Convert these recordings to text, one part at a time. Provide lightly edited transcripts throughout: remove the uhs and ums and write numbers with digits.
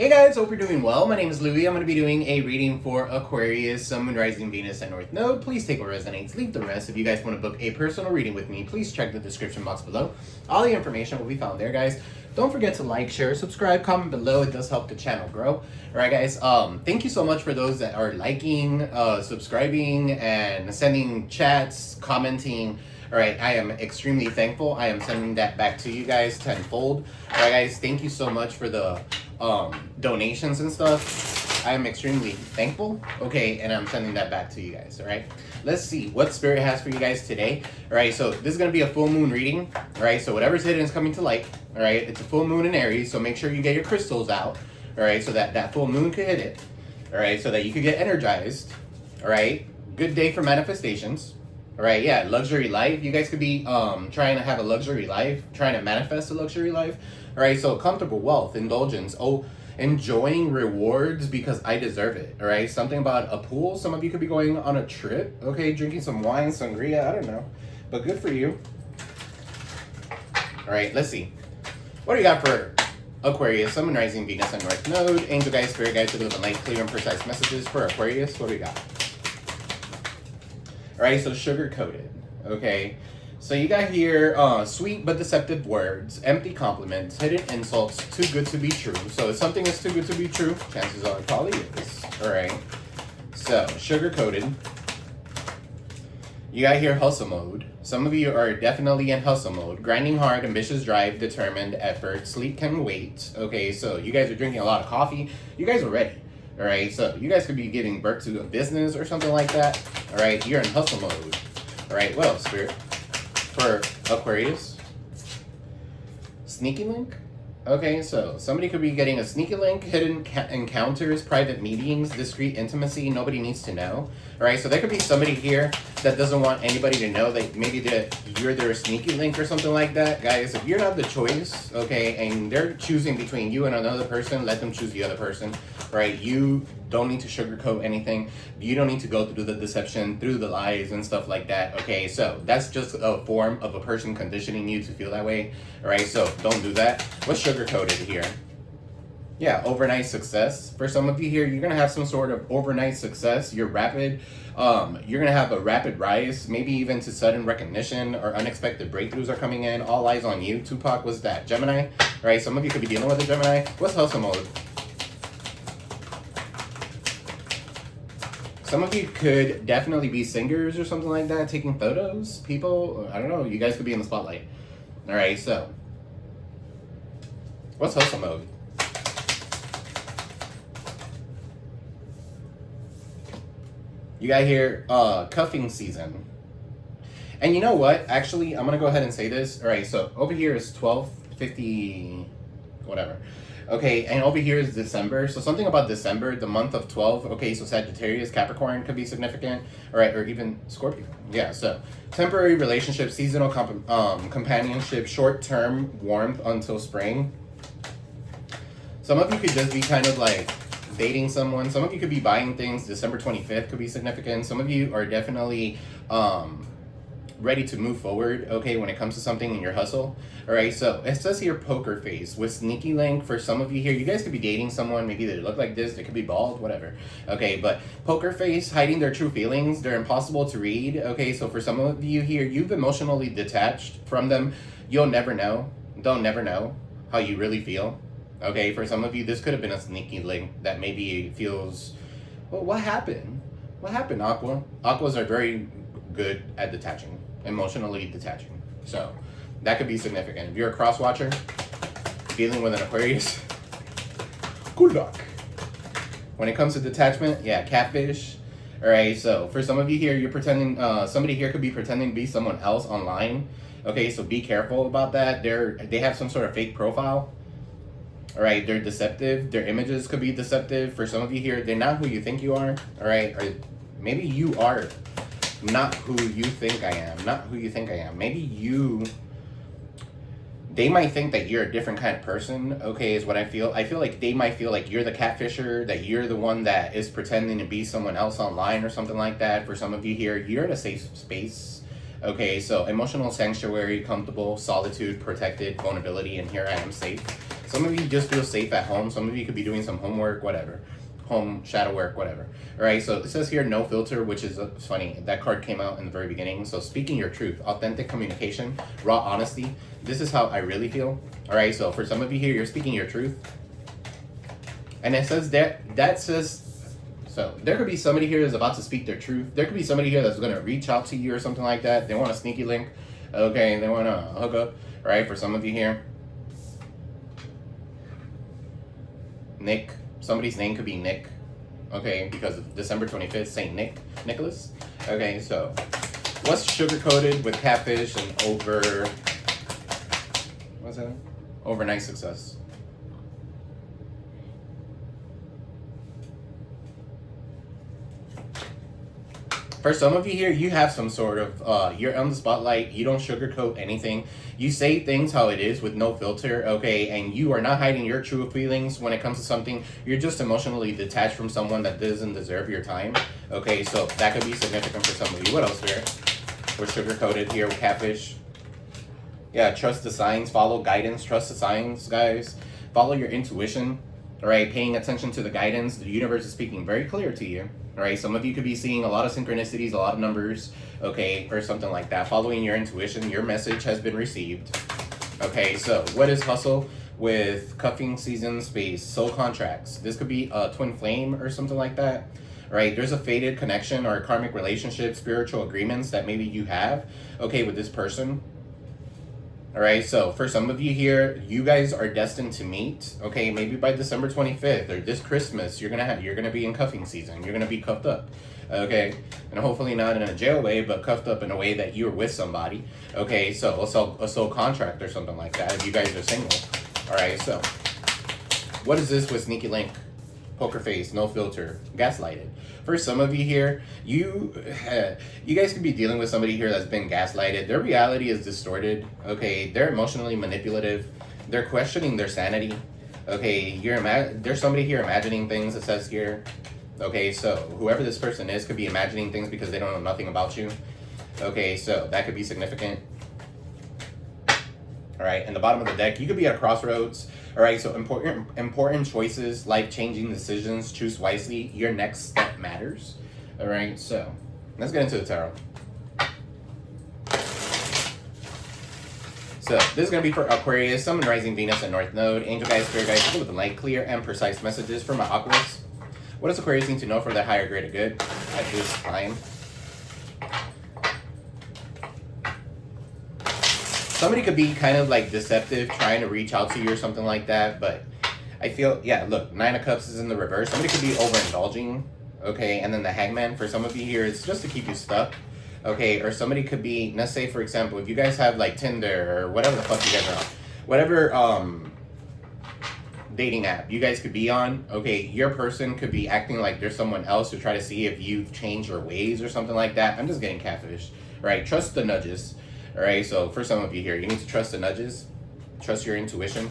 Hey guys, hope you're doing well. My name is Louie. I'm going to be doing a reading for Aquarius, Sun, Moon, Rising, Venus, and North Node. Please take what resonates, leave the rest. If you guys want to book a personal reading with me, please check the description box below. All the information will be found there, guys. Don't forget to like, share, subscribe, comment below. It does help the channel grow. Alright guys, thank you so much for those that are liking, subscribing, and sending chats, commenting. Alright, I am extremely thankful. I am sending that back to you guys tenfold. Alright guys, thank you so much for the donations and stuff. I am extremely thankful. Okay, and I'm sending that back to you guys. All right, let's see what Spirit has for you guys today. All right, so this is gonna be a full moon reading. All right, so whatever's hidden is coming to light. All right, it's a full moon in Aries, so make sure you get your crystals out. All right, so that full moon could hit it. All right, so that you could get energized. All right, good day for manifestations. All right, yeah, luxury life. You guys could be trying to have a luxury life, trying to manifest a luxury life. All right, so comfortable wealth, indulgence, enjoying rewards because I deserve it. All right, something about a pool. Some of you could be going on a trip. Okay, drinking some wine, sangria, I don't know, but good for you. All right, let's see. What do you got for Aquarius, Sun, Moon, Rising, Venus, and North Node? Angel guides, spirit guides to deliver light, clear, and precise messages for Aquarius. What do we got? All right, so sugar-coated. Okay. So you got here sweet but deceptive words, empty compliments, hidden insults, too good to be true. So if something is too good to be true, chances are it probably is. Alright. So, sugar-coated. You got here hustle mode. Some of you are definitely in hustle mode. Grinding hard, ambitious drive, determined effort. Sleep can wait. Okay, so you guys are drinking a lot of coffee. You guys are ready. Alright, so you guys could be giving birth to a business or something like that. Alright, you're in hustle mode. Alright, what else, Spirit? For Aquarius, sneaky link. Okay, so somebody could be getting a sneaky link, hidden encounters, private meetings, discreet intimacy, nobody needs to know. All right, so there could be somebody here that doesn't want anybody to know that maybe that you're their sneaky link or something like that. Guys, if you're not the choice, okay, and they're choosing between you and another person, let them choose the other person, right? You don't need to sugarcoat anything. You don't need to go through the deception, through the lies and stuff like that, okay? So that's just a form of a person conditioning you to feel that way, all right? So don't do that. What's sugar-coated here? Yeah, overnight success. For some of you here, you're gonna have some sort of overnight success. You're rapid. You're gonna have a rapid rise, maybe even to sudden recognition or unexpected breakthroughs are coming in. All eyes on you. Tupac was that. Gemini, right? Some of you could be dealing with a Gemini. What's hustle mode? Some of you could definitely be singers or something like that, taking photos. People, I don't know, you guys could be in the spotlight. All right, so what's hustle mode? You got here cuffing season. And you know what? Actually, I'm going to go ahead and say this. All right, so over here is 12/50, whatever. Okay, and over here is December. So something about December, the month of 12. Okay, so Sagittarius, Capricorn could be significant. All right, or even Scorpio. Yeah, so temporary relationship, seasonal companionship, short-term warmth until spring. Some of you could just be kind of like dating someone. Some of you could be buying things. December 25th could be significant. Some of you are definitely ready to move forward, okay, when it comes to something in your hustle. All right, so it says here poker face with sneaky link. For some of you here, you guys could be dating someone. Maybe they look like this. They could be bald, whatever. Okay, but poker face, hiding their true feelings. They're impossible to read. Okay, so for some of you here, you've emotionally detached from them. You'll never know. They'll never know how you really feel. Okay, for some of you, this could have been a sneaky link that maybe feels, well, what happened? What happened, Aqua? Aquas are very good at detaching, emotionally detaching. So that could be significant. If you're a cross watcher, dealing with an Aquarius, good luck. When it comes to detachment, yeah, catfish. All right, so for some of you here, you're pretending, somebody here could be pretending to be someone else online. Okay, so be careful about that. They have some sort of fake profile. All right, they're deceptive. Their images could be deceptive. For some of you here, they're not who you think you are. All right, or maybe you are not who you think I am. Not who you think I am. Maybe they might think that you're a different kind of person, okay, is what I feel. I feel like they might feel like you're the catfisher, that you're the one that is pretending to be someone else online or something like that. For some of you here, you're in a safe space. Okay, so emotional sanctuary, comfortable, solitude, protected, vulnerability, and here I am safe. Some of you just feel safe at home. Some of you could be doing some homework, whatever. Home, shadow work, whatever. All right, so it says here, no filter, which is funny. That card came out in the very beginning. So speaking your truth, authentic communication, raw honesty. This is how I really feel. All right, so for some of you here, you're speaking your truth. And it says that says, so there could be somebody here that's about to speak their truth. There could be somebody here that's going to reach out to you or something like that. They want a sneaky link. Okay, they want to hook up. All right, for some of you here. Nick. Somebody's name could be Nick, okay, because of December 25th, St. Nicholas. Okay, so what's sugar-coated with catfish and overnight success? For some of you here, you have some sort of, you're on the spotlight, you don't sugarcoat anything. You say things how it is with no filter, okay? And you are not hiding your true feelings when it comes to something. You're just emotionally detached from someone that doesn't deserve your time, okay? So that could be significant for some of you. What else here? We're sugar-coated here with catfish. Yeah, trust the signs, follow guidance, trust the signs, guys. Follow your intuition, all right? Paying attention to the guidance. The universe is speaking very clear to you. All right, some of you could be seeing a lot of synchronicities, a lot of numbers, okay, or something like that. Following your intuition, your message has been received. Okay, so what is hustle with cuffing season space, soul contracts? This could be a twin flame or something like that. All right, there's a fated connection or a karmic relationship, spiritual agreements that maybe you have, okay, with this person. All right, so for some of you here, you guys are destined to meet, okay, maybe by December 25th or this Christmas, you're gonna be in cuffing season. You're gonna be cuffed up, okay, and hopefully not in a jail way, but cuffed up in a way that you're with somebody, okay. So a soul contract or something like that if you guys are single. All right, so what is this with sneaky link, poker face, no filter, gaslighted? For some of you here, you guys could be dealing with somebody here that's been gaslighted. Their reality is distorted, okay? They're emotionally manipulative. They're questioning their sanity, okay? There's somebody here imagining things, it says here, okay? So whoever this person is could be imagining things because they don't know nothing about you, okay? So that could be significant. All right, in the bottom of the deck, you could be at a crossroads. All right, so important choices, life-changing decisions, choose wisely. Your next step matters. All right, so let's get into the tarot. So this is going to be for Aquarius, Sun, Rising, Venus, and North Node. Angel guides, spirit guides, with the light, clear, and precise messages for my Aquarius. What does Aquarius need to know for their higher greater good at this time? Somebody could be kind of like deceptive, trying to reach out to you or something like that, but I feel, yeah, look, Nine of Cups is in the reverse. Somebody could be overindulging, okay, and then the Hangman, for some of you here, it's just to keep you stuck, okay, or somebody could be, let's say, for example, if you guys have, like, Tinder or whatever the fuck you guys are on, whatever dating app you guys could be on, okay, your person could be acting like there's someone else to try to see if you've changed your ways or something like that. I'm just getting catfished, right? Trust the nudges. All right, so for some of you here, you need to trust the nudges, trust your intuition.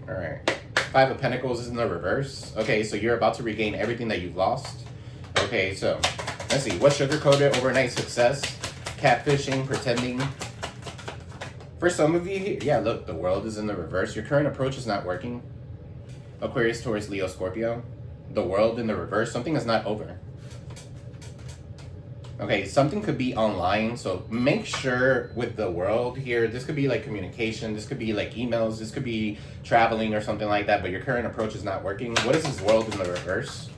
All right, Five of Pentacles is in the reverse. Okay, so you're about to regain everything that you've lost. Okay, so let's see, what's sugar-coated, overnight success, catfishing, pretending. For some of you here, yeah, look, the World is in the reverse. Your current approach is not working. Aquarius, Taurus, Leo, Scorpio. The World in the reverse. Something is not over. Okay, something could be online. So make sure with the World here, this could be like communication. This could be like emails. This could be traveling or something like that. But your current approach is not working. What is this World in the reverse?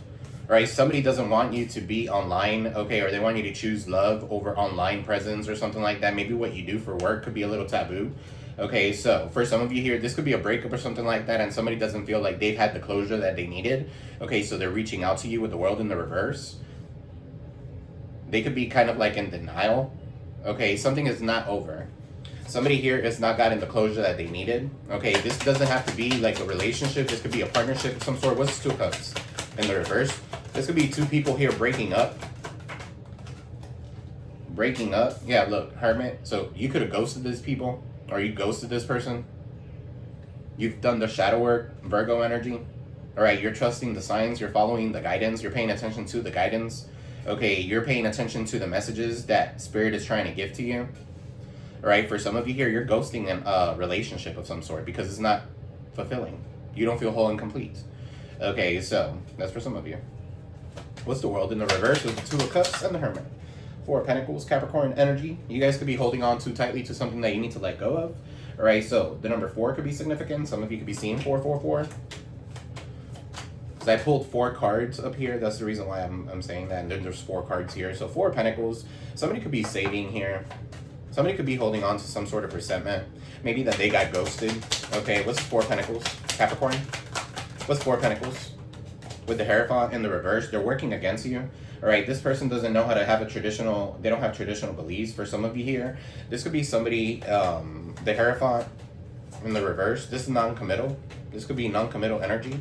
All right, somebody doesn't want you to be online, okay, or they want you to choose love over online presence or something like that. Maybe what you do for work could be a little taboo. Okay, so for some of you here, this could be a breakup or something like that, and somebody doesn't feel like they've had the closure that they needed. Okay, so they're reaching out to you with the World in the reverse. They could be kind of like in denial. Okay, something is not over. Somebody here has not gotten the closure that they needed. Okay, this doesn't have to be like a relationship. This could be a partnership of some sort. What's Two of Cups in the reverse? This could be two people here breaking up. Breaking up. Yeah, look, Hermit. So you could have ghosted these people. Or you ghosted this person. You've done the shadow work, Virgo energy. All right, you're trusting the signs. You're following the guidance. You're paying attention to the guidance. Okay, you're paying attention to the messages that Spirit is trying to give to you. All right, for some of you here, you're ghosting a relationship of some sort because it's not fulfilling. You don't feel whole and complete. Okay, so that's for some of you. What's the World in the reverse with the Two of Cups and the Hermit? Four of Pentacles, Capricorn energy. You guys could be holding on too tightly to something that you need to let go of. All right, so the number 4 could be significant. Some of you could be seeing 444. Because I pulled 4 cards up here. That's the reason why I'm saying that. And then there's 4 cards here. So 4 of Pentacles. Somebody could be saving here. Somebody could be holding on to some sort of resentment. Maybe that they got ghosted. Okay, what's 4 of Pentacles? Capricorn. What's 4 of Pentacles? With the Hierophant in the reverse, they're working against you. All right, this person doesn't know how to have a traditional, they don't have traditional beliefs. For some of you here, this could be somebody, the Hierophant in the reverse. This is non-committal. This could be non-committal energy.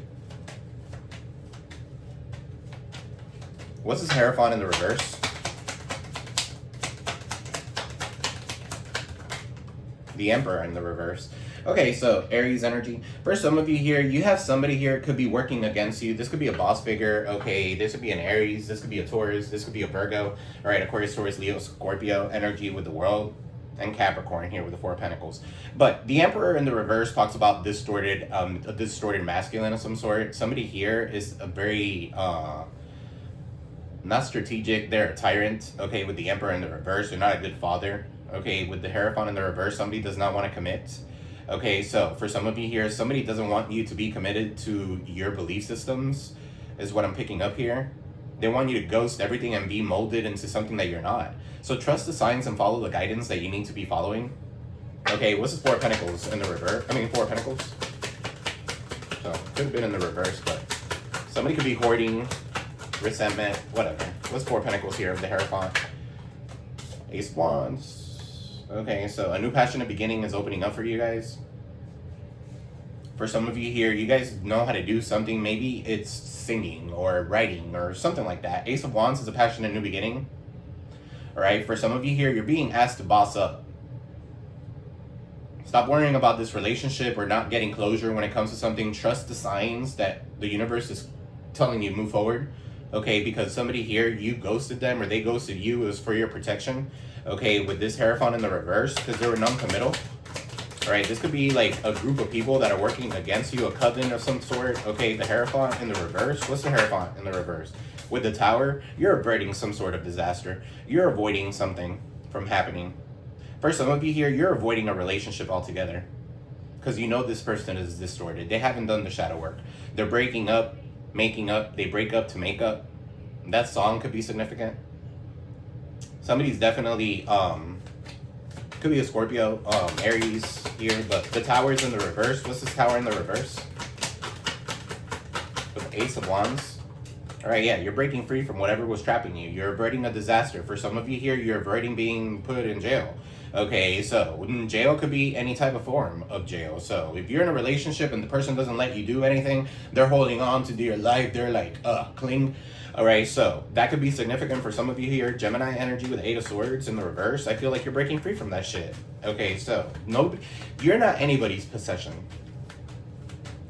What's this Hierophant in the reverse? The Emperor in the reverse. Okay, so Aries energy. For some of you here, you have somebody here could be working against you. This could be a boss figure. Okay, this could be an Aries. This could be a Taurus. This could be a Virgo. All right, Aquarius, Taurus, Leo, Scorpio energy with the World, and Capricorn here with the 4 of Pentacles. But the Emperor in the reverse talks about distorted, a distorted masculine of some sort. Somebody here is a very not strategic. They're a tyrant. Okay, with the Emperor in the reverse, they're not a good father. Okay, with the Hierophant in the reverse, somebody does not want to commit. Okay, so for some of you here, somebody doesn't want you to be committed to your belief systems, is what I'm picking up here. They want you to ghost everything and be molded into something that you're not. So trust the signs and follow the guidance that you need to be following. Okay, what's this 4 of Pentacles in the reverse? 4 of Pentacles. So, could have been in the reverse, but somebody could be hoarding, resentment, whatever. What's 4 of Pentacles here of the Hierophant? Ace of Wands. Okay, so a new passionate beginning is opening up for you guys. For some of you here, you guys know how to do something. Maybe it's singing or writing or something like that. Ace of Wands is a passionate new beginning. All right, for some of you here, you're being asked to boss up. Stop worrying about this relationship or not getting closure when it comes to something. Trust the signs that the universe is telling you move forward. Okay, because somebody here, you ghosted them or they ghosted you. It was for your protection. Okay, with this Hierophant in the reverse, because they were non-committal. All right, this could be like a group of people that are working against you, a coven of some sort. Okay, the Hierophant in the reverse. What's the Hierophant in the reverse? With the Tower, you're averting some sort of disaster. You're avoiding something from happening. For some of you here, you're avoiding a relationship altogether. Because you know this person is distorted. They haven't done the shadow work. They're breaking up, making up. They break up to make up. That song could be significant. Somebody's definitely, could be a Scorpio, Aries here, but the Tower's in the reverse. What's this Tower in the reverse? With the Ace of Wands. All right, yeah, you're breaking free from whatever was trapping you. You're averting a disaster. For some of you here, you're averting being put in jail. Okay, so jail could be any type of form of jail. So if you're in a relationship and the person doesn't let you do anything, they're holding on to your life. They're like, cling. All right, so that could be significant for some of you here. Gemini energy with 8 of Swords in the reverse. I feel like you're breaking free from that shit. Okay, so no, you're not anybody's possession.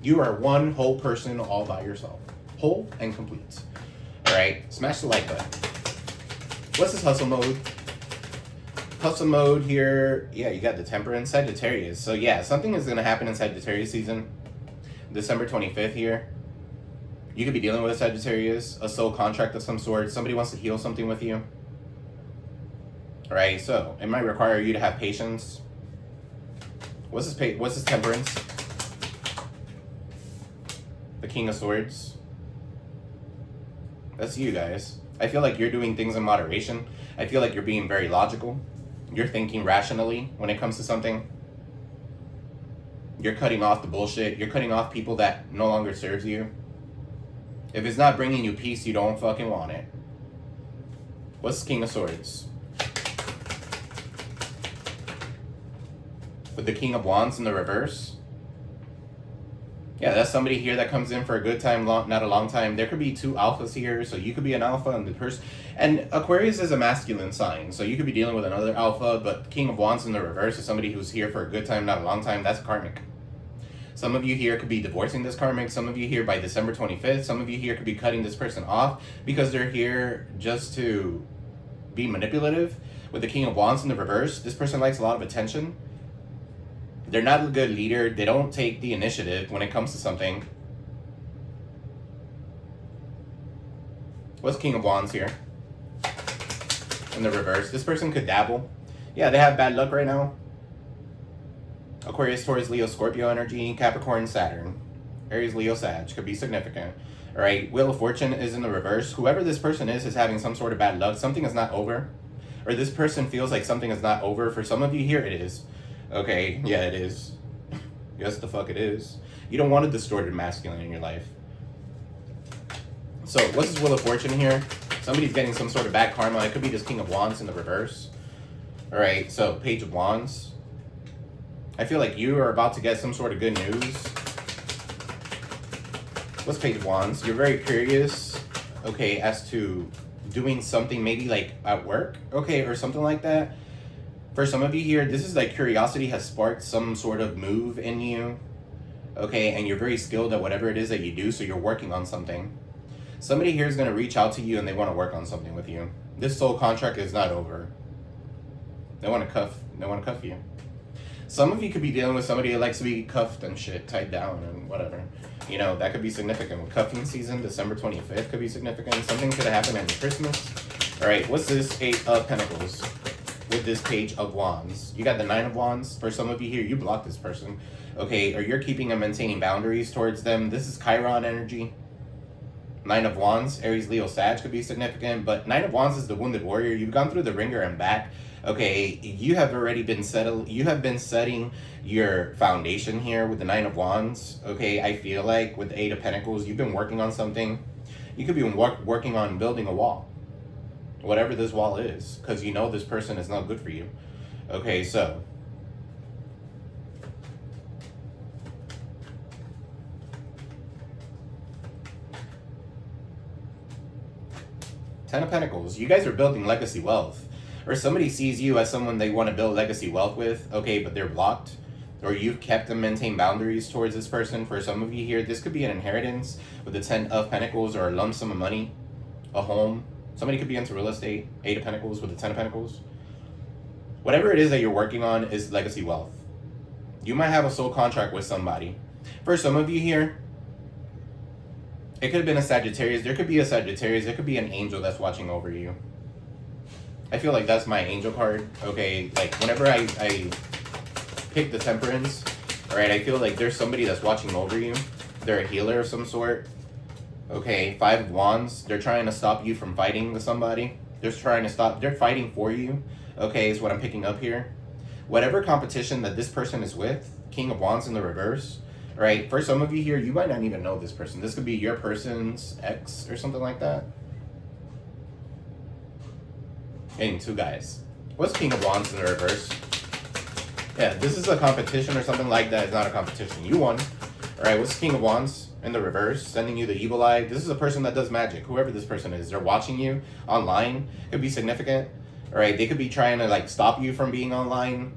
You are one whole person all by yourself. Whole and complete. All right, smash the like button. What's this hustle mode? Hustle mode here. Yeah, you got the Temperance, Sagittarius. So yeah, something is going to happen in Sagittarius season. December 25th here. You could be dealing with a Sagittarius, a soul contract of some sort. Somebody wants to heal something with you. All right, so it might require you to have patience. What's this Temperance? The King of Swords. That's you guys. I feel like you're doing things in moderation. I feel like you're being very logical. You're thinking rationally when it comes to something. You're cutting off the bullshit. You're cutting off people that no longer serves you. If it's not bringing you peace, you don't fucking want it. What's King of Swords? With the King of Wands in the reverse? Yeah, that's somebody here that comes in for a good time, not a long time. There could be 2 alphas here, so you could be an alpha and the person. And Aquarius is a masculine sign, so you could be dealing with another alpha, but King of Wands in the reverse is somebody who's here for a good time, not a long time. That's karmic. Some of you here could be divorcing this karmic. Some of you here by December 25th. Some of you here could be cutting this person off because they're here just to be manipulative. With the King of Wands in the reverse, this person likes a lot of attention. They're not a good leader. They don't take the initiative when it comes to something. What's King of Wands here? In the reverse. This person could dabble. Yeah, they have bad luck right now. Aquarius, Taurus, Leo, Scorpio energy, Capricorn, Saturn. Aries, Leo, Sag. Could be significant. Alright, Wheel of Fortune is in the reverse. Whoever this person is having some sort of bad luck. Something is not over. Or this person feels like something is not over. For some of you here, it is. Okay, yeah, it is. Yes, the fuck it is. You don't want a distorted masculine in your life. So, what's this Wheel of Fortune here? Somebody's getting some sort of bad karma. It could be this King of Wands in the reverse. Alright, so Page of Wands. I feel like you are about to get some sort of good news. What's Page of Wands? You're very curious, okay, as to doing something maybe like at work, okay, or something like that. For some of you here, this is like curiosity has sparked some sort of move in you, okay, and you're very skilled at whatever it is that you do, so you're working on something. Somebody here is going to reach out to you and they want to work on something with you. This soul contract is not over. They want to cuff you. Some of you could be dealing with somebody that likes to be cuffed and shit, tied down and whatever. You know, that could be significant. With cuffing season, December 25th could be significant. Something could have happened at Christmas. All right, what's this Eight of Pentacles with this Page of Wands? You got the Nine of Wands. For some of you here, you block this person, okay, or you're keeping and maintaining boundaries towards them. This is Chiron energy. Nine of Wands, Aries, Leo, Sag could be significant, but Nine of Wands is the wounded warrior. You've gone through the ringer and back. Okay, you have already been settled. You have been setting your foundation here with the Nine of Wands. Okay, I feel like with the Eight of Pentacles, you've been working on something. You could be working on building a wall, whatever this wall is, because you know this person is not good for you. Okay, so Ten of Pentacles. You guys are building legacy wealth. Or somebody sees you as someone they want to build legacy wealth with, okay, but they're blocked. Or you've kept and maintained boundaries towards this person. For some of you here, this could be an inheritance with the Ten of Pentacles or a lump sum of money, a home. Somebody could be into real estate, Eight of Pentacles with the Ten of Pentacles. Whatever it is that you're working on is legacy wealth. You might have a soul contract with somebody. For some of you here, it could have been a Sagittarius. There could be a Sagittarius. There could be an angel that's watching over you. I feel like that's my angel card. Okay, like whenever I pick the Temperance, all right, I feel like there's somebody that's watching over you. They're a healer of some sort. Okay, Five of Wands. They're trying to stop you from fighting with somebody. They're fighting for you. Okay, is what I'm picking up here. Whatever competition that this person is with, King of Wands in the reverse. All right, for some of you here, you might not even know this person. This could be your person's ex or something like that. And two guys. What's King of Wands in the reverse? Yeah, this is a competition or something like that. It's not a competition. You won. All right, what's King of Wands in the reverse? Sending you the evil eye. This is a person that does magic. Whoever this person is, they're watching you online. Could be significant. All right, they could be trying to like stop you from being online.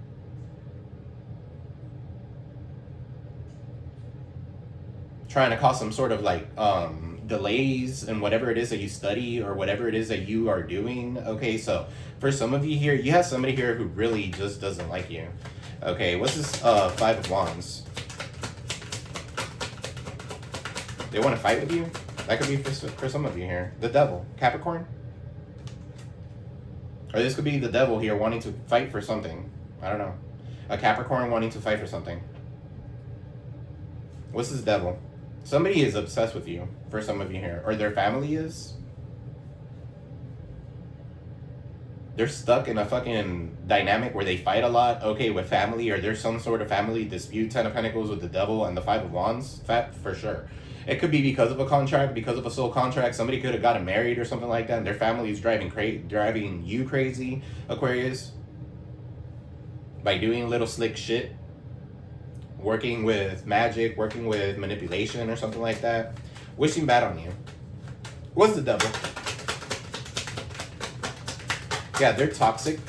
Trying to cause some sort of like delays in whatever it is that you study or whatever it is that you are doing. Okay, so for some of you here, you have somebody here who really just doesn't like you. Okay, what's this Five of Wands? They want to fight with you? That could be for some of you here. The Devil, Capricorn? Or this could be the Devil here wanting to fight for something. I don't know. A Capricorn wanting to fight for something. What's this Devil? Somebody is obsessed with you, for some of you here. Or their family is. They're stuck in a fucking dynamic where they fight a lot, okay, with family, or there's some sort of family dispute. Ten of Pentacles with the Devil and the Five of Wands. For sure. It could be because of a contract, because of a soul contract. Somebody could have gotten married or something like that, and their family is driving you crazy, Aquarius, by doing little slick shit. Working with magic, working with manipulation or something like that. Wishing bad on you. What's the Devil? Yeah, they're toxic.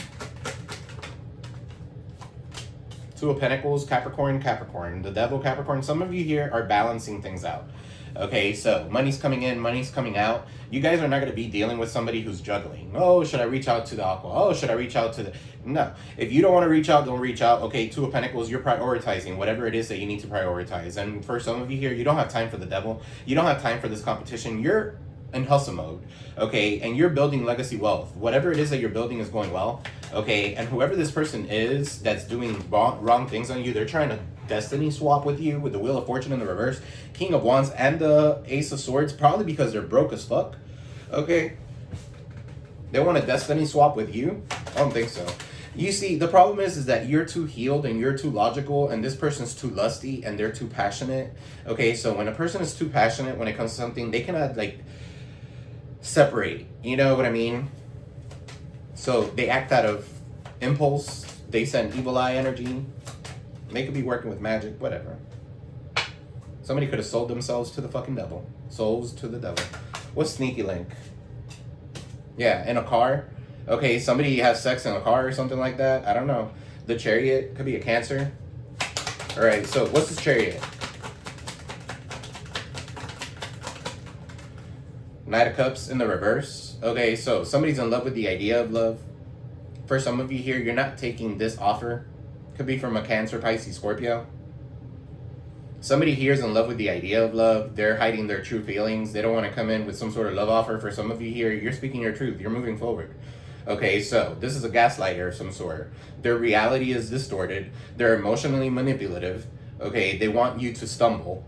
Two of Pentacles, Capricorn, Capricorn. The Devil, Capricorn. Some of you here are balancing things out. Okay, so money's coming in, money's coming out. You guys are not going to be dealing with somebody who's juggling. Oh, should I reach out to the Aqua? Oh, should I reach out to the... No. If you don't want to reach out, don't reach out. Okay, Two of Pentacles, you're prioritizing whatever it is that you need to prioritize. And for some of you here, you don't have time for the Devil. You don't have time for this competition. You're in hustle mode, okay? And you're building legacy wealth. Whatever it is that you're building is going well, okay? And whoever this person is that's doing wrong things on you, they're trying to destiny swap with you with the Wheel of Fortune in the reverse, King of Wands, and the Ace of Swords, probably because they're broke as fuck, okay? They want a destiny swap with you? I don't think so. You see, the problem is that you're too healed and you're too logical, and this person's too lusty and they're too passionate, okay? So when a person is too passionate when it comes to something, they cannot, like, separate, you know what I mean? So they act out of impulse, they send evil eye energy. They could be working with magic, whatever. Somebody could have sold themselves to the fucking devil. Souls to the devil. What's sneaky link? Yeah, in a car. Okay, somebody has sex in a car or something like that. I don't know. The Chariot could be a Cancer. All right, so what's the Chariot? Knight of Cups in the reverse. Okay, so somebody's in love with the idea of love. For some of you here, you're not taking this offer. Could be from a Cancer, Pisces, Scorpio. Somebody here is in love with the idea of love. They're hiding their true feelings. They don't want to come in with some sort of love offer. For some of you here, you're speaking your truth. You're moving forward. Okay, so this is a gaslighter of some sort. Their reality is distorted. They're emotionally manipulative. Okay, they want you to stumble.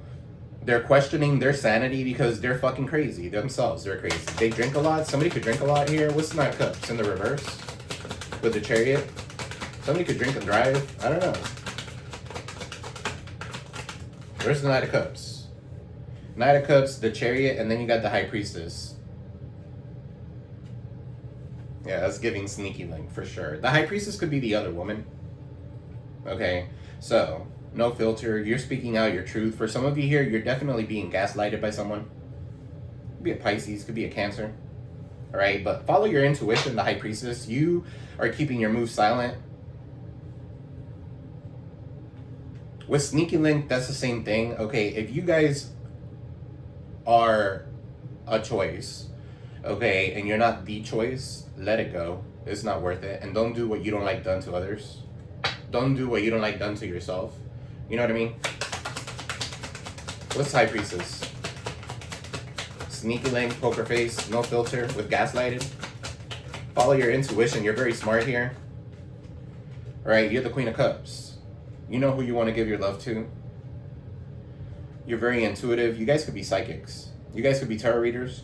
They're questioning their sanity because they're fucking crazy themselves. They're crazy. They drink a lot. Somebody could drink a lot here. What's the Knight of Cups in the reverse with the Chariot? Somebody could drink and drive. I don't know. Where's the Knight of Cups? Knight of Cups, the Chariot, and then you got the High Priestess. Yeah, that's giving sneaky link for sure. The High Priestess could be the other woman. Okay, so no filter. You're speaking out your truth. For some of you here, you're definitely being gaslighted by someone. Could be a Pisces, could be a Cancer. All right, but follow your intuition, the High Priestess. You are keeping your moves silent. With sneaky link, that's the same thing. Okay, if you guys are a choice, okay, and you're not the choice, let it go. It's not worth it. And don't do what you don't like done to others. Don't do what you don't like done to yourself. You know what I mean? What's High Priestess? Sneaky link, poker face, no filter, with gaslighted. Follow your intuition. You're very smart here. All right, you're the Queen of Cups. You know who you want to give your love to. You're very intuitive. You guys could be psychics. You guys could be tarot readers.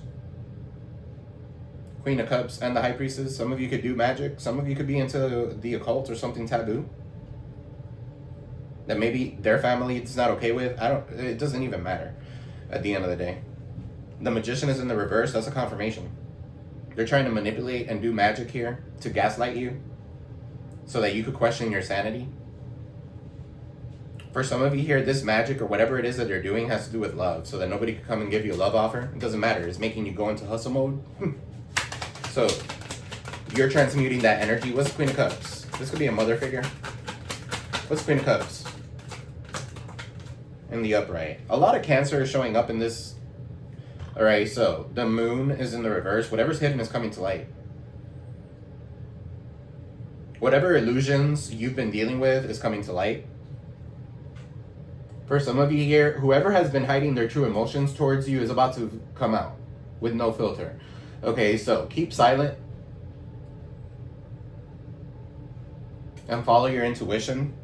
Queen of Cups and the High Priestess. Some of you could do magic. Some of you could be into the occult or something taboo that maybe their family is not okay with. It doesn't even matter at the end of the day. The Magician is in the reverse. That's a confirmation. They're trying to manipulate and do magic here to gaslight you so that you could question your sanity. For some of you here, this magic or whatever it is that they're doing has to do with love, so that nobody can come and give you a love offer. It doesn't matter. It's making you go into hustle mode. So you're transmuting that energy. What's the Queen of Cups? This could be a mother figure. What's Queen of Cups? In the upright. A lot of Cancer is showing up in this. All right, so the Moon is in the reverse. Whatever's hidden is coming to light. Whatever illusions you've been dealing with is coming to light. For some of you here, whoever has been hiding their true emotions towards you is about to come out with no filter. Okay, so keep silent and follow your intuition.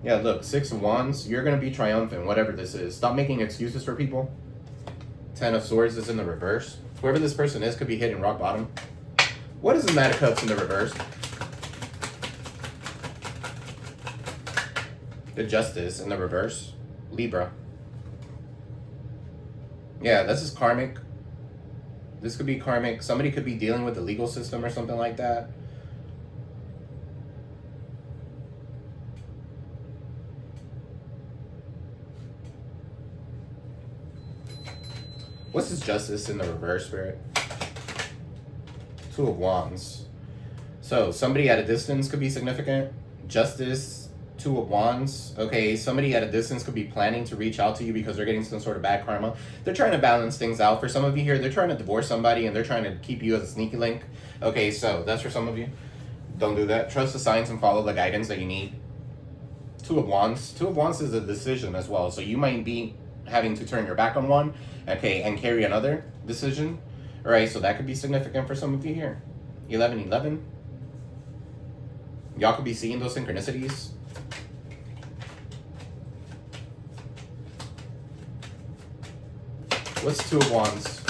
Yeah, look, 6 of Wands, you're going to be triumphant, whatever this is. Stop making excuses for people. 10 of Swords is in the reverse. Whoever this person is could be hitting rock bottom. What is the Knight of Cups in the reverse? The Justice in the reverse. Libra. Yeah, this is karmic. This could be karmic. Somebody could be dealing with the legal system or something like that. What's this Justice in the reverse, Spirit? 2 of Wands. So somebody at a distance could be significant. Justice, Two of Wands. Okay, somebody at a distance could be planning to reach out to you because they're getting some sort of bad karma. They're trying to balance things out. For some of you here, they're trying to divorce somebody and they're trying to keep you as a sneaky link. Okay, so that's for some of you. Don't do that. Trust the signs and follow the guidance that you need. Two of Wands. Two of Wands is a decision as well. So you might be having to turn your back on one, okay, and carry another decision. All right, so that could be significant for some of you here. 11-11. Y'all could be seeing those synchronicities. What's Two of Wands?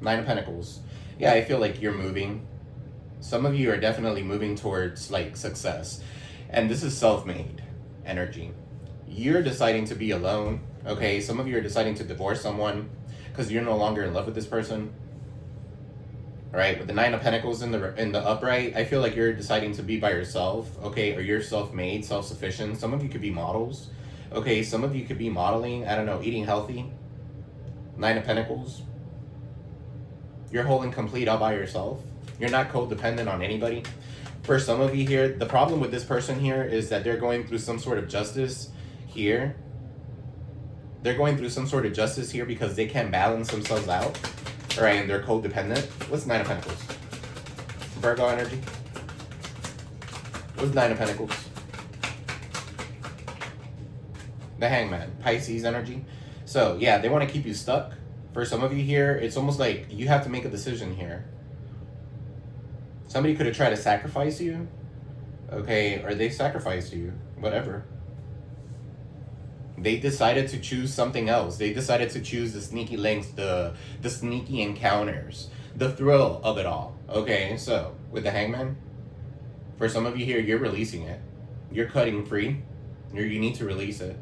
Nine of Pentacles. Yeah, I feel like you're moving. Some of you are definitely moving towards like success. And this is self-made energy. You're deciding to be alone. Okay, some of you are deciding to divorce someone because you're no longer in love with this person. All right, with the Nine of Pentacles in the upright, I feel like you're deciding to be by yourself, okay, or you're self-made, self-sufficient. Some of you could be models, okay, some of you could be modeling, I don't know, eating healthy. Nine of Pentacles. You're holding complete all by yourself. You're not codependent on anybody. For some of you here, the problem with this person here is that they're going through some sort of justice here. They're going through some sort of justice here because they can't balance themselves out. All right, and they're codependent. What's Nine of Pentacles? Virgo energy. What's Nine of Pentacles? The Hangman. Pisces energy. So, yeah, they want to keep you stuck. For some of you here, it's almost like you have to make a decision here. Somebody could have tried to sacrifice you. Okay, or they sacrificed you. Whatever. They decided to choose something else. They decided to choose the sneaky links, the sneaky encounters, the thrill of it all. Okay, so with the Hangman, for some of you here, you're releasing it. You're cutting free. You need to release it.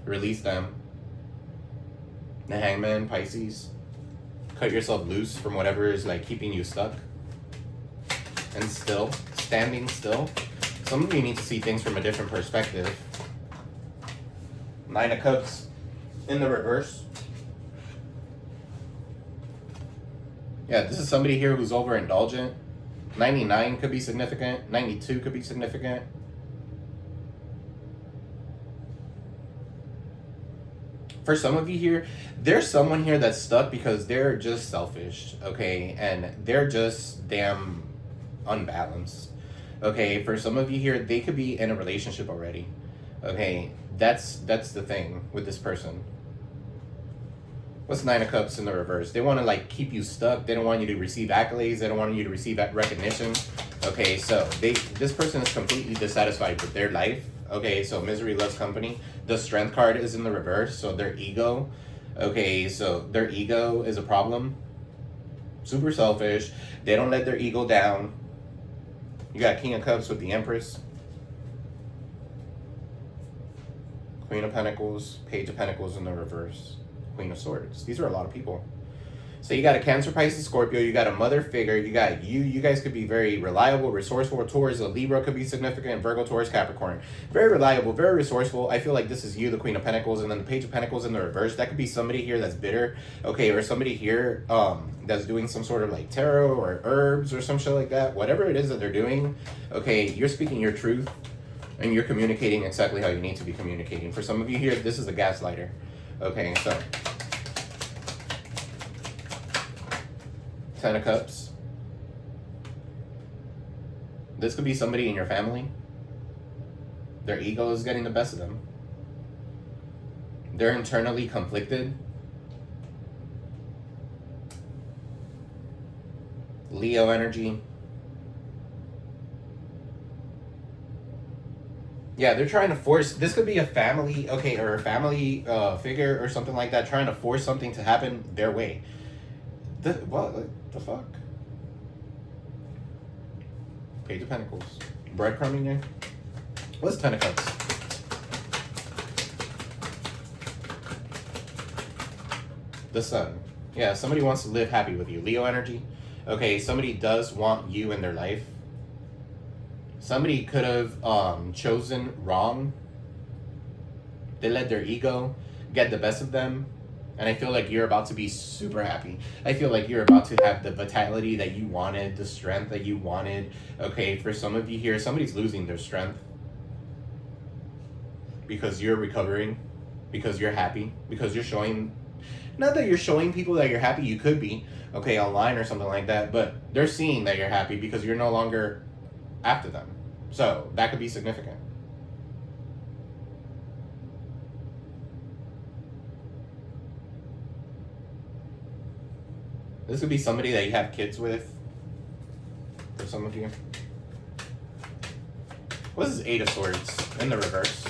Release them. The Hangman, Pisces. Cut yourself loose from whatever is like keeping you stuck. And still, standing still. Some of you need to see things from a different perspective. Nine of Cups in the reverse. Yeah, this is somebody here who's overindulgent. 99 could be significant. 92 could be significant. For some of you here, there's someone here that's stuck because they're just selfish, okay? And they're just damn unbalanced. Okay, for some of you here, they could be in a relationship already. Okay, that's the thing with this person. What's Nine of Cups in the reverse? They want to like keep you stuck. They don't want you to receive accolades. They don't want you to receive recognition. Okay, so this person is completely dissatisfied with their life. Okay, so misery loves company. The Strength card is in the reverse, so their ego. Okay, so their ego is a problem. Super selfish. They don't let their ego down. You got King of Cups with the Empress. Queen of Pentacles, Page of Pentacles in the reverse, Queen of Swords. These are a lot of people. So you got a Cancer, Pisces, Scorpio, you got a mother figure, you got you guys could be very reliable, resourceful. Taurus, a Libra could be significant, Virgo, Taurus, Capricorn. Very reliable, very resourceful. I feel like this is you, the Queen of Pentacles, and then the Page of Pentacles in the reverse. That could be somebody here that's bitter, okay, or somebody here that's doing some sort of like tarot or herbs or some shit like that. Whatever it is that they're doing, okay, you're speaking your truth. And you're communicating exactly how you need to be communicating. For some of you here, this is a gaslighter. Okay, so. 10 of Cups. This could be somebody in your family. Their ego is getting the best of them. They're internally conflicted. Leo energy. Yeah, they're trying to force, this could be a family, okay, or a family figure or something like that, trying to force something to happen their way. What the fuck? Page of Pentacles. Breadcrumbing there. What's 10 of Cups? The Sun. Yeah, somebody wants to live happy with you. Leo energy. Okay, somebody does want you in their life. Somebody could have chosen wrong. They let their ego get the best of them. And I feel like you're about to be super happy. I feel like you're about to have the vitality that you wanted, the strength that you wanted. Okay, for some of you here, somebody's losing their strength because you're recovering, because you're happy, because you're showing, not that you're showing people that you're happy, you could be, okay, online or something like that, but they're seeing that you're happy because you're no longer after them. So that could be significant. This could be somebody that you have kids with, for some of you. What is this Eight of Swords in the reverse?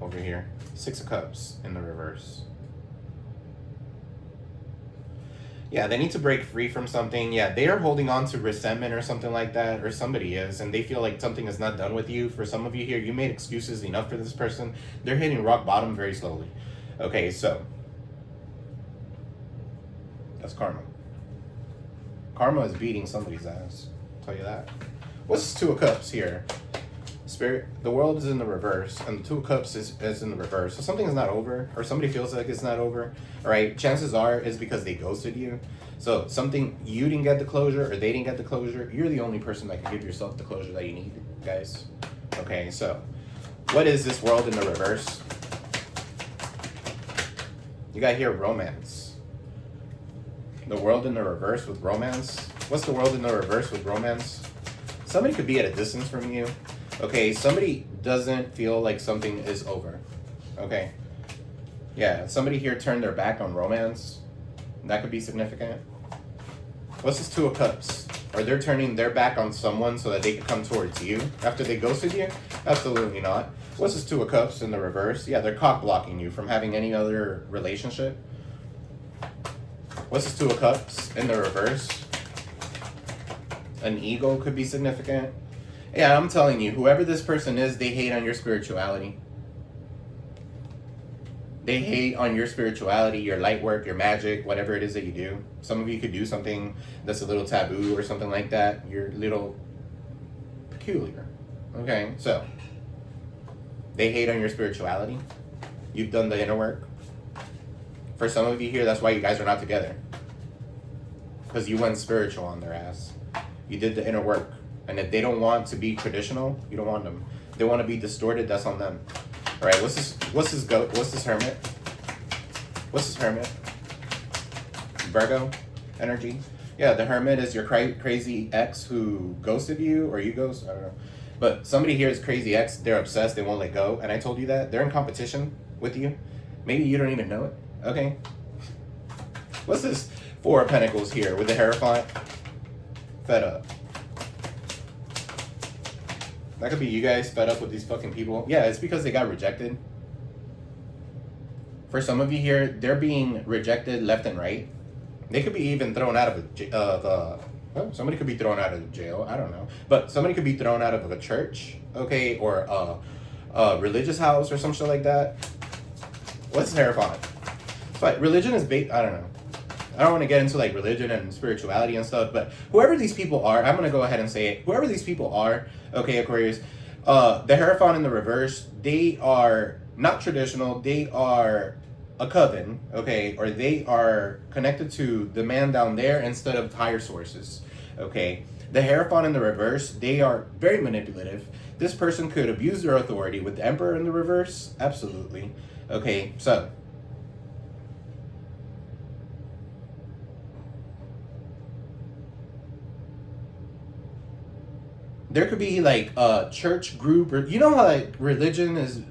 Over here. Six of Cups in the reverse. Yeah, they need to break free from something. Yeah, they are holding on to resentment or something like that, or somebody is, and they feel like something is not done with you. For some of you here, you made excuses enough for this person. They're hitting rock bottom very slowly. Okay, so that's karma. Karma is beating somebody's ass. I'll tell you that. What's Two of Cups here? Spirit, the world is in the reverse, and the Two of Cups is in the reverse. So something is not over, or somebody feels like it's not over. All right, chances are is because they ghosted you. So something, you didn't get the closure, or they didn't get the closure. You're the only person that can give yourself the closure that you need, guys. Okay, so what is this world in the reverse? You got here romance. The world in the reverse with romance. What's the world in the reverse with romance? Somebody could be at a distance from you. Okay, somebody doesn't feel like something is over. Okay. Yeah, somebody here turned their back on romance. That could be significant. What's this Two of Cups? Are they turning their back on someone so that they can come towards you after they ghosted you? Absolutely not. What's this Two of Cups in the reverse? Yeah, they're cock blocking you from having any other relationship. What's this Two of Cups in the reverse? An ego could be significant. Yeah, I'm telling you, whoever this person is, they hate on your spirituality. They hate on your spirituality, your light work, your magic, whatever it is that you do. Some of you could do something that's a little taboo or something like that. You're a little peculiar. Okay, so they hate on your spirituality. You've done the inner work. For some of you here, that's why you guys are not together. Because you went spiritual on their ass. You did the inner work. And if they don't want to be traditional, you don't want them. If they want to be distorted, that's on them. All right, what's this goat? What's this hermit? What's this hermit? Virgo energy. Yeah, the hermit is your crazy ex who ghosted you, or you ghost, I don't know. But somebody here is crazy ex, they're obsessed, they won't let go. And I told you that. They're in competition with you. Maybe you don't even know it. Okay. What's this Four of Pentacles here with the Hierophant? Fed up. That could be you guys fed up with these fucking people. Yeah, it's because they got rejected. For some of you here, they're being rejected left and right. They could be even thrown out of somebody could be thrown out of jail. I don't know. But somebody could be thrown out of a church, okay, or a religious house or some shit like that. What's Hierophant? But religion is I don't know. I don't want to get into like religion and spirituality and stuff, but whoever these people are, I'm going to go ahead and say it. Whoever these people are, okay, Aquarius, the Hierophant in the reverse, they are not traditional. They are a coven, okay, or they are connected to the man down there instead of higher sources, okay. The Hierophant in the reverse, they are very manipulative. This person could abuse their authority. With the Emperor in the reverse, absolutely. Okay, so there could be like a church group, or you know how like religion is.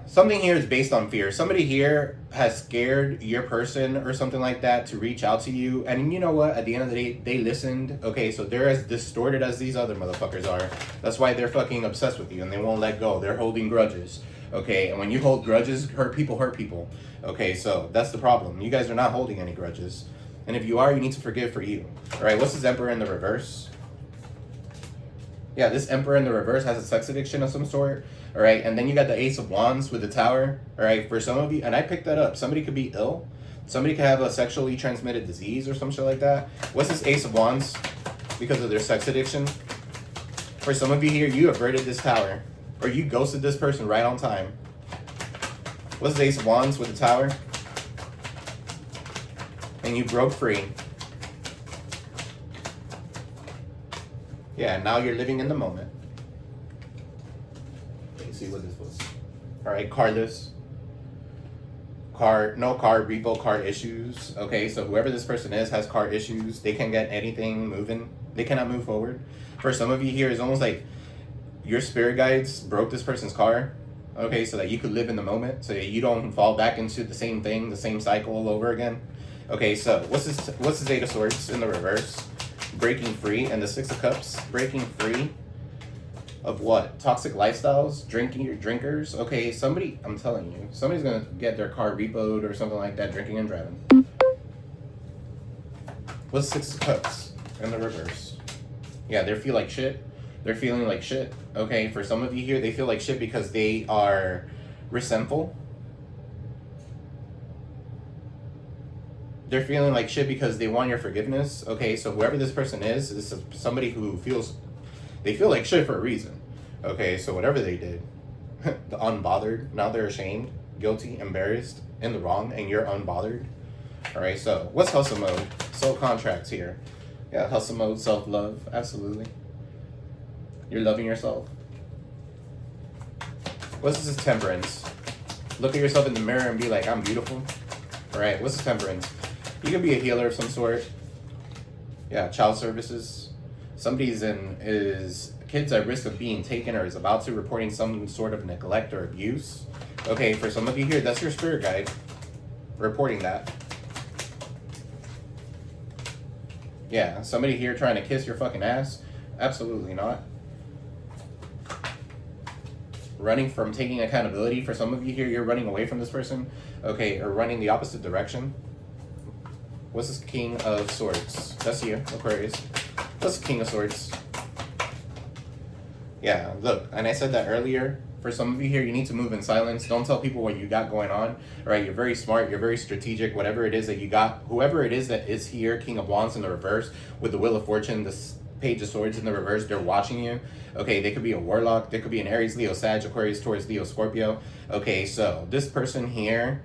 Something here is based on fear. Somebody here has scared your person or something like that to reach out to you. And you know what? At the end of the day, they listened. Okay, so they're as distorted as these other motherfuckers are. That's why they're fucking obsessed with you and they won't let go. They're holding grudges. Okay, and when you hold grudges, hurt people hurt people. Okay, so that's the problem. You guys are not holding any grudges. And if you are, you need to forgive for you. All right, what's this Emperor in the reverse? Yeah, this Emperor in the reverse has a sex addiction of some sort. All right, and then you got the Ace of Wands with the Tower. All right, for some of you, and I picked that up. Somebody could be ill. Somebody could have a sexually transmitted disease or some shit like that. What's this Ace of Wands? Because of their sex addiction. For some of you here, you averted this Tower. Or you ghosted this person right on time. What's the Ace of Wands with the Tower? And you broke free. Yeah, now you're living in the moment. Let me see what this was. Alright, carless. No car repo, car issues. Okay, so whoever this person is has car issues. They can't get anything moving. They cannot move forward. For some of you here, it's almost like your spirit guides broke this person's car. Okay, so that you could live in the moment, so that you don't fall back into the same thing, the same cycle all over again. Okay, so what's this Eight of Swords in the reverse? Breaking free, and the Six of Cups. Breaking free of what? Toxic lifestyles, drinkers. Okay, somebody, I'm telling you, somebody's gonna get their car repoed or something like that, drinking and driving. What's Six of Cups in the reverse? Yeah, they feel like shit. They're feeling like shit. Okay, for some of you here, they feel like shit because they are resentful. They're feeling like shit because they want your forgiveness. Okay, so whoever this person is somebody who they feel like shit for a reason. Okay, so whatever they did, the unbothered, now they're ashamed, guilty, embarrassed, in the wrong, and you're unbothered. Alright, so what's hustle mode? Soul contracts here. Yeah, hustle mode, self-love, absolutely. You're loving yourself. What's this temperance? Look at yourself in the mirror and be like, I'm beautiful. Alright, what's this temperance? You could be a healer of some sort. Yeah, child services. Somebody's kids at risk of being taken or is about to reporting some sort of neglect or abuse. Okay, for some of you here, that's your spirit guide reporting that. Yeah, somebody here trying to kiss your fucking ass? Absolutely not. Running from taking accountability. For some of you here, you're running away from this person. Okay, or running the opposite direction. What's this King of Swords? That's you, Aquarius. What's the King of Swords? Yeah, look, and I said that earlier. For some of you here, you need to move in silence. Don't tell people what you got going on. All right, you're very smart. You're very strategic. Whatever it is that you got, whoever it is that is here, King of Wands in the reverse, with the Wheel of Fortune, this Page of Swords in the reverse, they're watching you. Okay, they could be a warlock. They could be an Aries, Leo, Sag, Aquarius, Taurus, Leo, Scorpio. Okay, so this person here,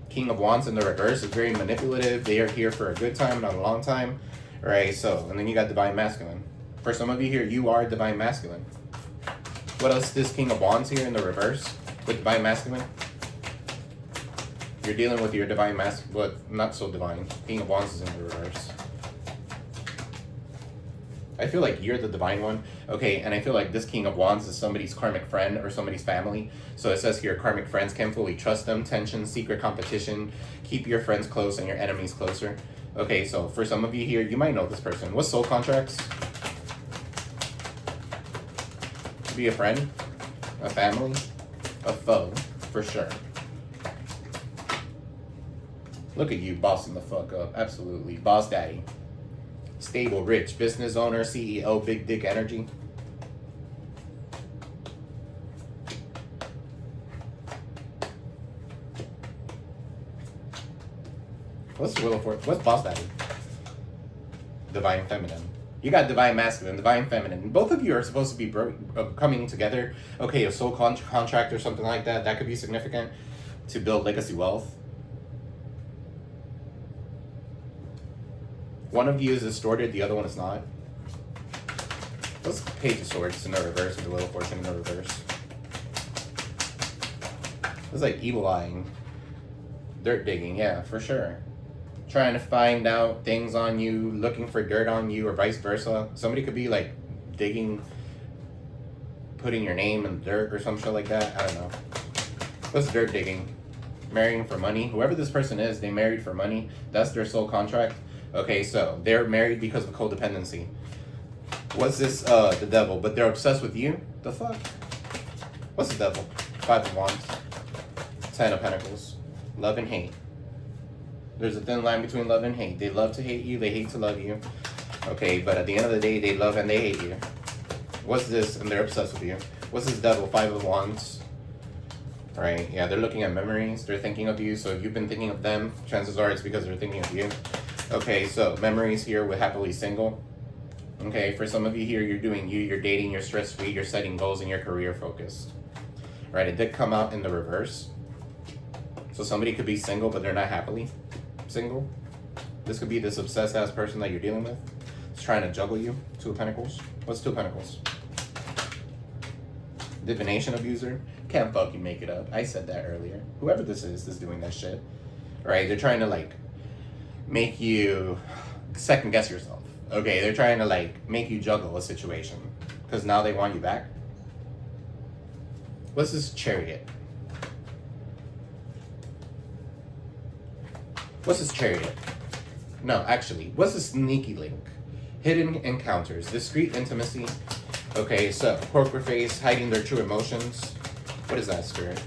King of Wands in the reverse, is very manipulative. They are here for a good time, not a long time. All right, so, and then you got Divine Masculine. For some of you here, you are Divine Masculine. What else is this King of Wands here in the reverse with Divine Masculine? You're dealing with your Divine Masculine, but not so divine. King of Wands is in the reverse. I feel like you're the divine one. Okay, and I feel like this King of Wands is somebody's karmic friend or somebody's family. So it says here, karmic friends, can't fully trust them. Tension, secret competition. Keep your friends close and your enemies closer. Okay, so for some of you here, you might know this person. What's soul contracts? Be a friend, a family, a foe, for sure. Look at you bossing the fuck up. Absolutely. Boss daddy. Stable, rich, business owner, CEO, big dick energy. What's the Wheel of Fortune? What's boss daddy? Divine feminine. You got Divine Masculine, Divine Feminine. Both of you are supposed to be coming together. Okay, a soul contract or something like that. That could be significant to build legacy wealth. One of you is distorted, the other one is not. What's Page of Swords in the reverse and the Wheel of Fortune in the reverse? It's like evil eyeing. Dirt digging, yeah, for sure. Trying to find out things on you, looking for dirt on you, or vice versa. Somebody could be like digging, putting your name in the dirt or some shit like that. I don't know. What's dirt digging? Marrying for money. Whoever this person is, they married for money. That's their soul contract. Okay, so they're married because of codependency. What's this? The devil. But they're obsessed with you? The fuck? What's the devil? 5 of Wands. 10 of Pentacles. Love and hate. There's a thin line between love and hate. They love to hate you, they hate to love you. Okay, but at the end of the day, they love and they hate you. What's this? And they're obsessed with you. What's this devil? 5 of Wands. Alright, yeah, they're looking at memories. They're thinking of you. So if you've been thinking of them, chances are it's because they're thinking of you. Okay, so memories here with happily single. Okay, for some of you here, you're doing you, you're dating, you're stress-free, you're setting goals, and you're career focused. Right, it did come out in the reverse. So somebody could be single, but they're not happily single. This could be this obsessed ass person that you're dealing with. It's trying to juggle you. Two of Pentacles. What's Two of Pentacles? Divination abuser. Can't fucking make it up. I said that earlier. Whoever this is doing that shit. Right? They're trying to like make you second guess yourself. Okay, they're trying to like make you juggle a situation. Because now they want you back. What's this Chariot? What's this Chariot? No, actually, what's this Sneaky Link? Hidden encounters, discreet intimacy. Okay, so poker face, hiding their true emotions. What is that, Spirit?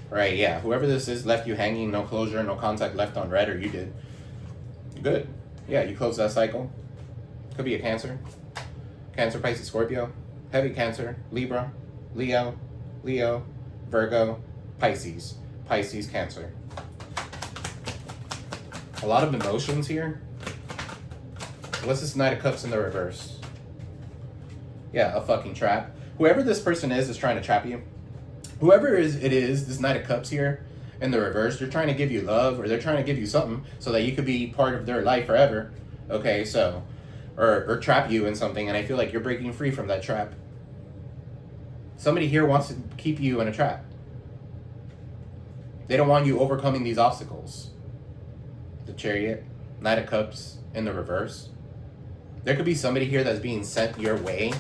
Right, yeah, whoever this is left you hanging, no closure, no contact left on red, or you did. Good. Yeah, you closed that cycle. Could be a Cancer. Cancer, Pisces, Scorpio. Heavy Cancer, Libra, Leo, Virgo, Pisces. Pisces, Cancer. A lot of emotions here. What's this Knight of Cups in the reverse? Yeah, a fucking trap. Whoever this person is trying to trap you. Whoever it is, this Knight of Cups here in the reverse, they're trying to give you love, or they're trying to give you something so that you could be part of their life forever. Okay, so, or trap you in something, and I feel like you're breaking free from that trap. Somebody here wants to keep you in a trap. They don't want you overcoming these obstacles. The Chariot, Knight of Cups in the reverse. There could be somebody here that's being sent your way.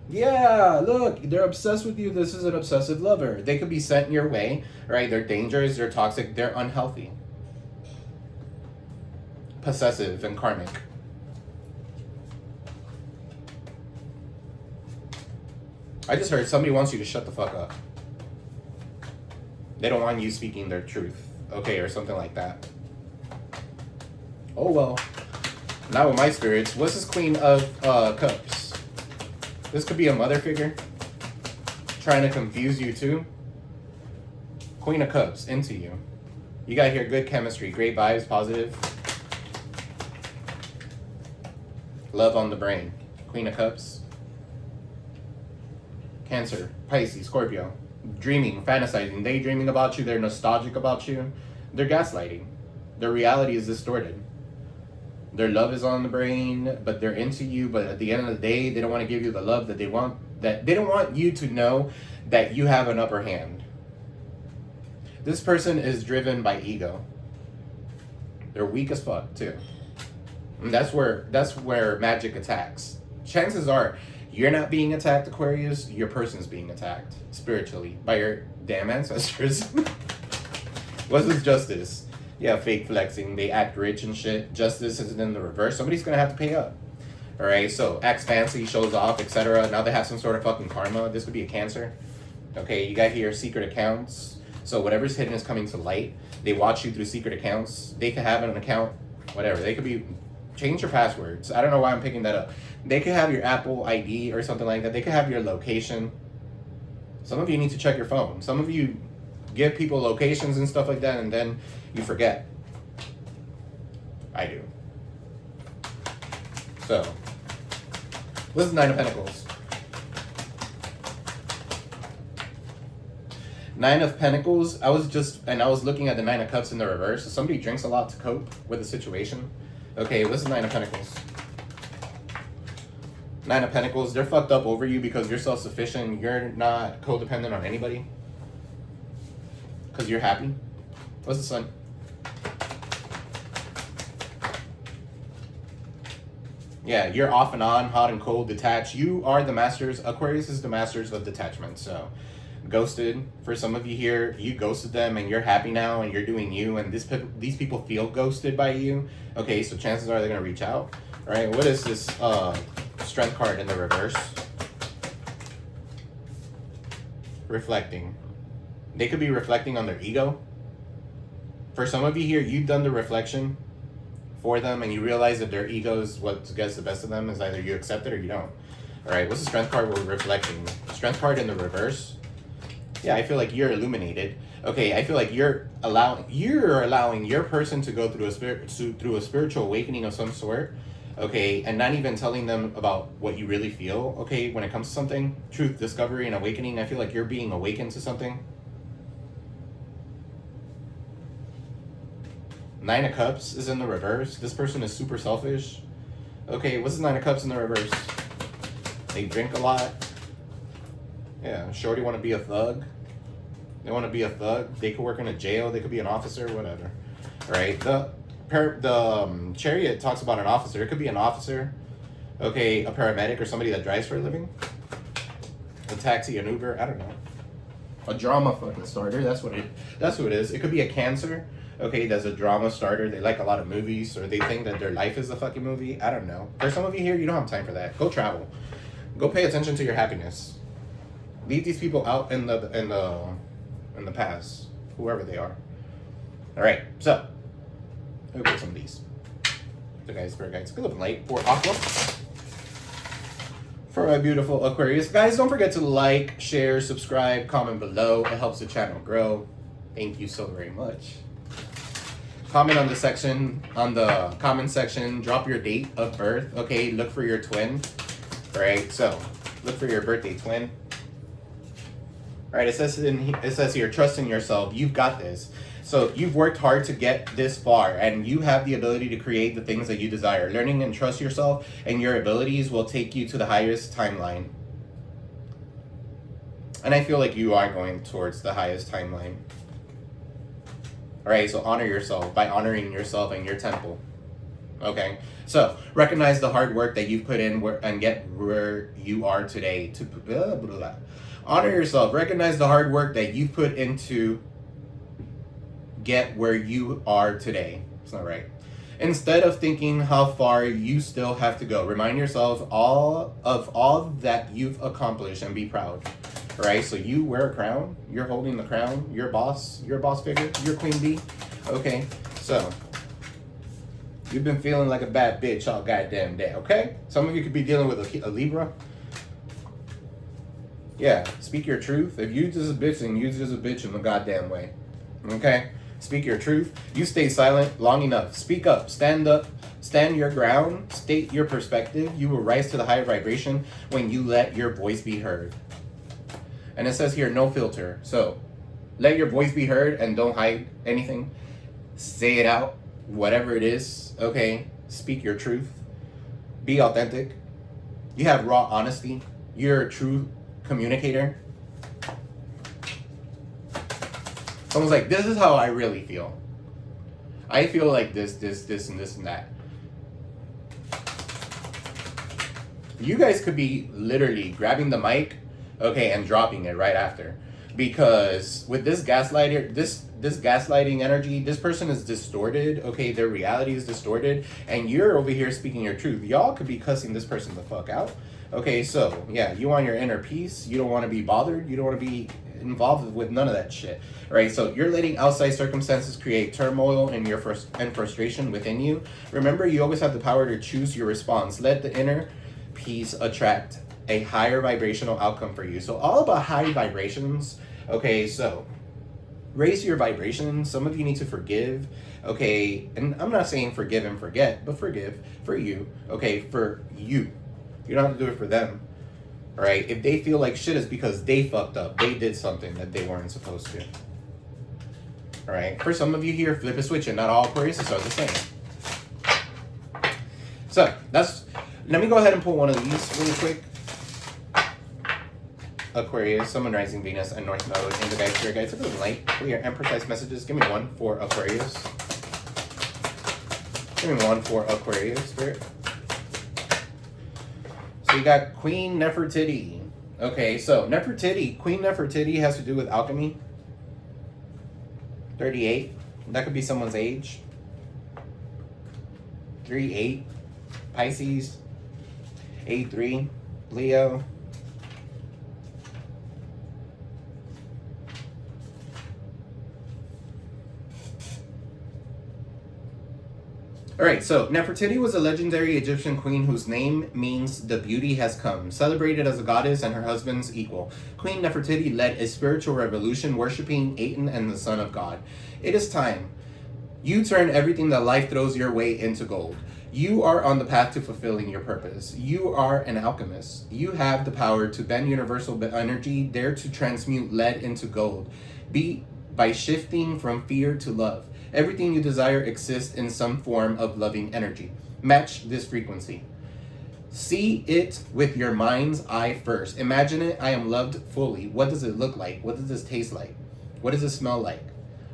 Yeah, look, they're obsessed with you. This is an obsessive lover. They could be sent your way, right? They're dangerous, they're toxic, they're unhealthy. Possessive and karmic. I just heard somebody wants you to shut the fuck up. They don't want you speaking their truth, okay, or something like that. Oh well. Not with my spirits. What's this Queen of Cups? This could be a mother figure trying to confuse you too. Queen of Cups, into you. You got here good chemistry, great vibes, positive. Love on the brain. Queen of Cups. Cancer, Pisces, Scorpio. Dreaming, fantasizing, daydreaming about you. They're nostalgic about you. They're gaslighting. Their reality is distorted. Their love is on the brain, but they're into you. But at the end of the day, they don't want to give you the love that they want. That they don't want you to know that you have an upper hand. This person is driven by ego. They're weak as fuck too. And that's where magic attacks. Chances are you're not being attacked, Aquarius. Your person's being attacked spiritually by your damn ancestors. What's this Justice? Yeah, fake flexing. They act rich and shit. Justice is in the reverse. Somebody's gonna have to pay up. All right, so acts fancy, shows off, etc. Now they have some sort of fucking karma. This could be a Cancer. Okay, you got here secret accounts. So whatever's hidden is coming to light. They watch you through secret accounts. They could have an account, whatever. They could be, change your passwords. I don't know why I'm picking that up. They could have your Apple ID or something like that. They could have your location. Some of you need to check your phone. Some of you give people locations and stuff like that, and then you forget. I do. So, what's the Nine of Pentacles? Nine of Pentacles, I was looking at the Nine of Cups in the reverse. So somebody drinks a lot to cope with the situation. Okay, what's the Nine of Pentacles? Nine of Pentacles, they're fucked up over you because you're self-sufficient. You're not codependent on anybody. Because you're happy. What's the Sun? Yeah, you're off and on, hot and cold, detached. You are the masters. Aquarius is the masters of detachment. So, ghosted. For some of you here, you ghosted them and you're happy now and you're doing you. And these people feel ghosted by you. Okay, so chances are they're going to reach out. All right, what is this Strength card in the reverse? Reflecting. They could be reflecting on their ego. For some of you here, you've done the reflection for them and you realize that their ego is what gets the best of them. Is either you accept it or you don't. All right, what's the Strength card we're reflecting? Strength card in the reverse. Yeah, I feel like you're illuminated. Okay, I feel like you're allowing your person to go through a spiritual awakening of some sort. okay, and not even telling them about what you really feel, okay, when it comes to something. Truth, discovery, and awakening. I feel like you're being awakened to something. 9 of Cups is in the reverse. This person is super selfish. Okay, what's the 9 of Cups in the reverse? They drink a lot. Yeah, shorty want to be a thug. They want to be a thug. They could work in a jail. They could be an officer, whatever. All right, the Chariot talks about an officer. It could be an officer, okay, a paramedic, or somebody that drives for a living. A taxi, an Uber, I don't know. A drama fucking starter. That's what it is. It could be a Cancer. Okay, there's a drama starter. They like a lot of movies, or they think that their life is a fucking movie. I don't know. For some of you here, you don't have time for that. Go travel. Go pay attention to your happiness. Leave these people out in the past, whoever they are. All right, so we'll get some of these. So guys, spirit guides, good looking light for Aqua. For my beautiful Aquarius, guys, don't forget to like, share, subscribe, comment below. It helps the channel grow. Thank you so very much. Comment on the comment section. Drop your date of birth. Okay, look for your twin. All right, so look for your birthday twin. All right, it says here, trust in yourself. You've got this. So you've worked hard to get this far, and you have the ability to create the things that you desire. Learning and trust yourself and your abilities will take you to the highest timeline. And I feel like you are going towards the highest timeline. All right, so honor yourself by honoring yourself and your temple. Okay, so recognize the hard work that you've put in and get where you are today. Honor yourself. Recognize the hard work that you've put into get where you are today. It's not right. Instead of thinking how far you still have to go, remind yourself all that you've accomplished and be proud. All right, so you wear a crown. You're holding the crown. You're boss figure. You're queen bee. Okay, so you've been feeling like a bad bitch all goddamn day, okay? Some of you could be dealing with a Libra. Yeah, speak your truth. If you just a bitch, then you just a bitch in the goddamn way. Okay? Speak your truth. You stay silent long enough. Speak up. Stand up. Stand your ground. State your perspective. You will rise to the higher vibration when you let your voice be heard. And it says here, no filter. So, let your voice be heard and don't hide anything. Say it out. Whatever it is. Okay? Speak your truth. Be authentic. You have raw honesty. You're a true communicator. Someone's like, this is how I really feel. I feel like this, and this, and that. You guys could be literally grabbing the mic, okay, and dropping it right after. Because with this gaslighter, this gaslighting energy, this person is distorted, okay, their reality is distorted, and you're over here speaking your truth. Y'all could be cussing this person the fuck out. Okay, so, yeah, you want your inner peace. You don't want to be bothered. You don't want to be involved with none of that shit. All right, so you're letting outside circumstances create turmoil and frustration within you. Remember, you always have the power to choose your response. Let the inner peace attract a higher vibrational outcome for you. So all about high vibrations. Okay, so raise your vibration. Some of you need to forgive. Okay, and I'm not saying forgive and forget, but forgive for you. Okay, for you. You don't have to do it for them. All right? If they feel like shit, it's because they fucked up. They did something that they weren't supposed to. All right? For some of you here, flip a switch, and not all Aquarius are the same. So, let me go ahead and pull one of these really quick. Aquarius, Sun, Moon, Rising, Venus, and North Node, and the guides, spirit guides, are really light, clear, and precise messages. Give me one for Aquarius. Give me one for Aquarius, spirit. So you got Queen Nefertiti. Okay, so Nefertiti, Queen Nefertiti has to do with alchemy. 38. That could be someone's age. 3-8. Pisces. 8-3. Leo. All right, so Nefertiti was a legendary Egyptian queen whose name means the beauty has come, celebrated as a goddess and her husband's equal. Queen Nefertiti led a spiritual revolution, worshiping Aten and the Son of God. It is time You turn everything that life throws your way into gold. You are on the path to fulfilling your purpose. You are an alchemist. You have the power to bend universal energy, dare to transmute lead into gold. Be by shifting from fear to love. Everything you desire exists in some form of loving energy. Match this frequency. See it with your mind's eye first. Imagine it. I am loved fully. What does it look like? What does this taste like? What does it smell like?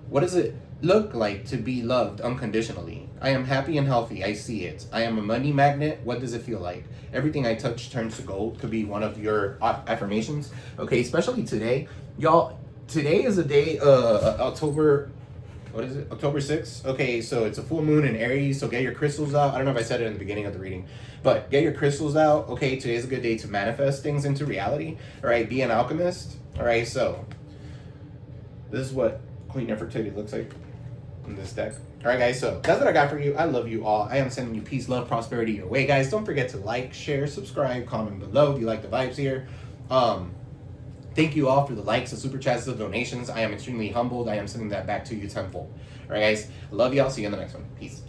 What does it look like to be loved unconditionally? I am happy and healthy. I see it. I am a money magnet. What does it feel like? Everything I touch turns to gold could be one of your affirmations. Okay, especially today. Y'all, today is a day, October 6th? Okay, so it's a full moon in Aries, so get your crystals out. I don't know if I said it in the beginning of the reading, but get your crystals out. Okay, today's a good day to manifest things into reality. All right, be an alchemist. All right, so this is what Queen Nefertiti looks like in this deck. All right, guys, so that's what I got for you. I love you all. I am sending you peace, love, prosperity your way, guys. Don't forget to like, share, subscribe, comment below if you like the vibes here. Thank you all for the likes, the super chats, the donations. I am extremely humbled. I am sending that back to you tenfold. All right, guys. I love y'all. See you in the next one. Peace.